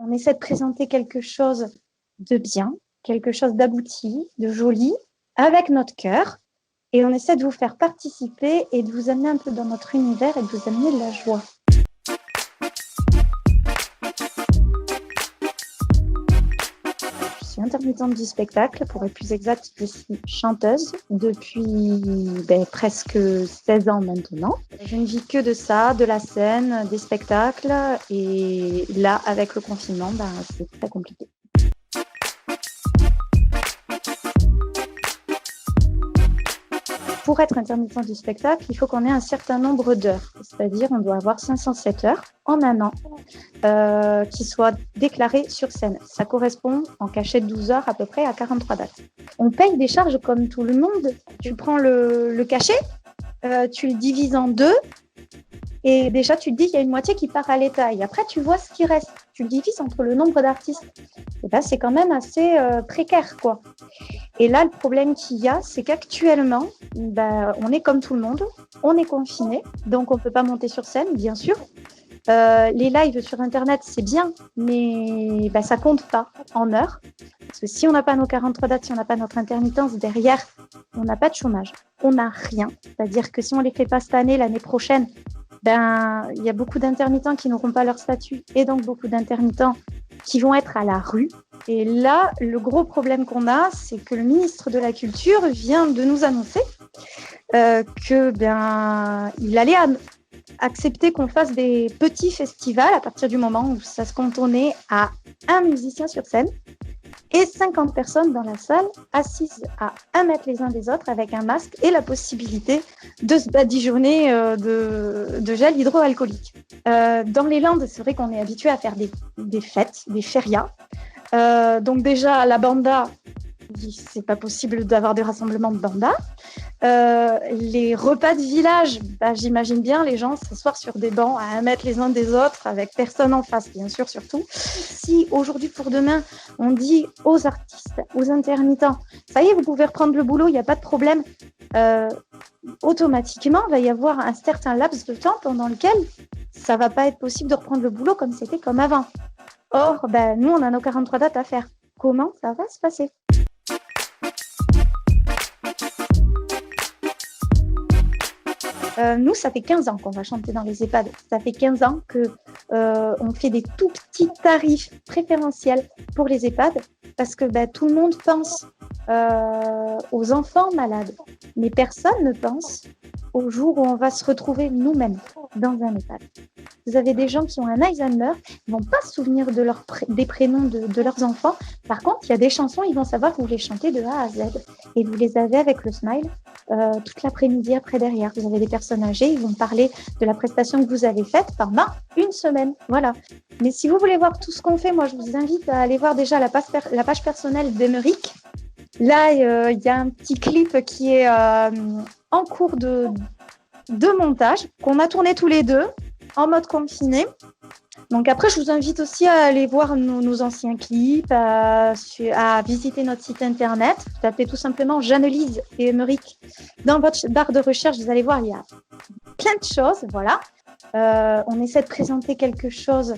On essaie de présenter quelque chose de bien, quelque chose d'abouti, de joli, avec notre cœur. Et on essaie de vous faire participer et de vous amener un peu dans notre univers et de vous amener de la joie. Je suis intermittente du spectacle, pour être plus exact, je suis chanteuse depuis presque 16 ans maintenant. Je ne vis que de ça, de la scène, des spectacles, et là, avec le confinement, c'est très compliqué. Pour être intermittent du spectacle, il faut qu'on ait un certain nombre d'heures, c'est-à-dire on doit avoir 507 heures en un an qui soient déclarées sur scène. Ça correspond en cachet de 12 heures à peu près à 43 dates. On paye des charges comme tout le monde. Tu prends le cachet, tu le divises en deux et déjà tu te dis qu'il y a une moitié qui part à l'État et après tu vois ce qui reste. Tu le divises entre le nombre d'artistes. Et c'est quand même assez précaire, quoi. Et là, le problème qu'il y a, c'est qu'actuellement, on est comme tout le monde, on est confiné, donc on ne peut pas monter sur scène, bien sûr. Les lives sur Internet, c'est bien, mais ça ne compte pas en heures. Parce que si on n'a pas nos 43 dates, si on n'a pas notre intermittence, derrière, on n'a pas de chômage. On n'a rien. C'est-à-dire que si on ne les fait pas cette année, l'année prochaine, il y a beaucoup d'intermittents qui n'auront pas leur statut et donc beaucoup d'intermittents qui vont être à la rue. Et là, le gros problème qu'on a, c'est que le ministre de la Culture vient de nous annoncer qu'il allait accepter qu'on fasse des petits festivals à partir du moment où ça se cantonnait à un musicien sur scène et 50 personnes dans la salle assises à 1 mètre les uns des autres avec un masque et la possibilité de se badigeonner de gel hydroalcoolique. Dans les Landes, c'est vrai qu'on est habitué à faire des fêtes, des férias. Donc déjà, la banda, c'est pas possible d'avoir des rassemblements de banda. Les repas de village, j'imagine bien les gens s'asseoir sur des bancs à 1 mètre les uns des autres avec personne en face, bien sûr, surtout. Si aujourd'hui pour demain, on dit aux artistes, aux intermittents, ça y est, vous pouvez reprendre le boulot, il n'y a pas de problème, automatiquement, il va y avoir un certain laps de temps pendant lequel ça va pas être possible de reprendre le boulot comme c'était comme avant. Or, nous, on a nos 43 dates à faire. Comment ça va se passer ? Nous, ça fait 15 ans qu'on va chanter dans les EHPAD. Ça fait 15 ans qu'on fait des tout petits tarifs préférentiels pour les EHPAD parce que tout le monde pense aux enfants malades. Mais personne ne pense au jour où on va se retrouver nous-mêmes dans un EHPAD. Vous avez des gens qui ont un Alzheimer, ils ne vont pas se souvenir des prénoms de leurs enfants. Par contre, il y a des chansons, ils vont savoir que vous les chantez de A à Z. Et vous les avez avec le smile toute l'après-midi après derrière. Vous avez des personnes âgées, ils vont parler de la prestation que vous avez faite pendant 1 semaine. Voilà. Mais si vous voulez voir tout ce qu'on fait, moi, je vous invite à aller voir déjà la page personnelle d'Emeric. Là, il y a un petit clip qui est en cours de montage, qu'on a tourné tous les deux, en mode confiné. Donc après, je vous invite aussi à aller voir nos anciens clips, à visiter notre site internet. Vous tapez tout simplement Jeanne-Lise et Emeric dans votre barre de recherche. Vous allez voir, il y a plein de choses. Voilà. On essaie de présenter quelque chose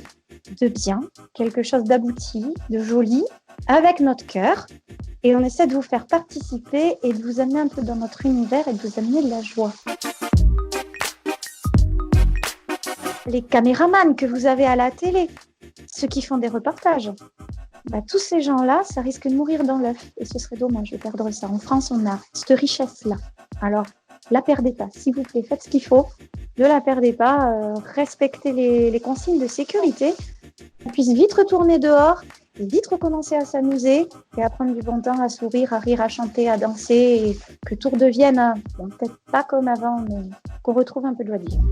de bien, quelque chose d'abouti, de joli, avec notre cœur. Et on essaie de vous faire participer et de vous amener un peu dans notre univers et de vous amener de la joie. Les caméramans que vous avez à la télé, ceux qui font des reportages, tous ces gens-là, ça risque de mourir dans l'œuf et ce serait dommage de perdre ça. En France, on a cette richesse-là. Alors, la perdez pas, s'il vous plaît, faites ce qu'il faut, ne la perdez pas, respectez les consignes de sécurité, qu'on puisse vite retourner dehors et vite recommencer à s'amuser et à prendre du bon temps, à sourire, à rire, à chanter, à danser et que tout redevienne, peut-être pas comme avant, mais qu'on retrouve un peu de joie de vivre.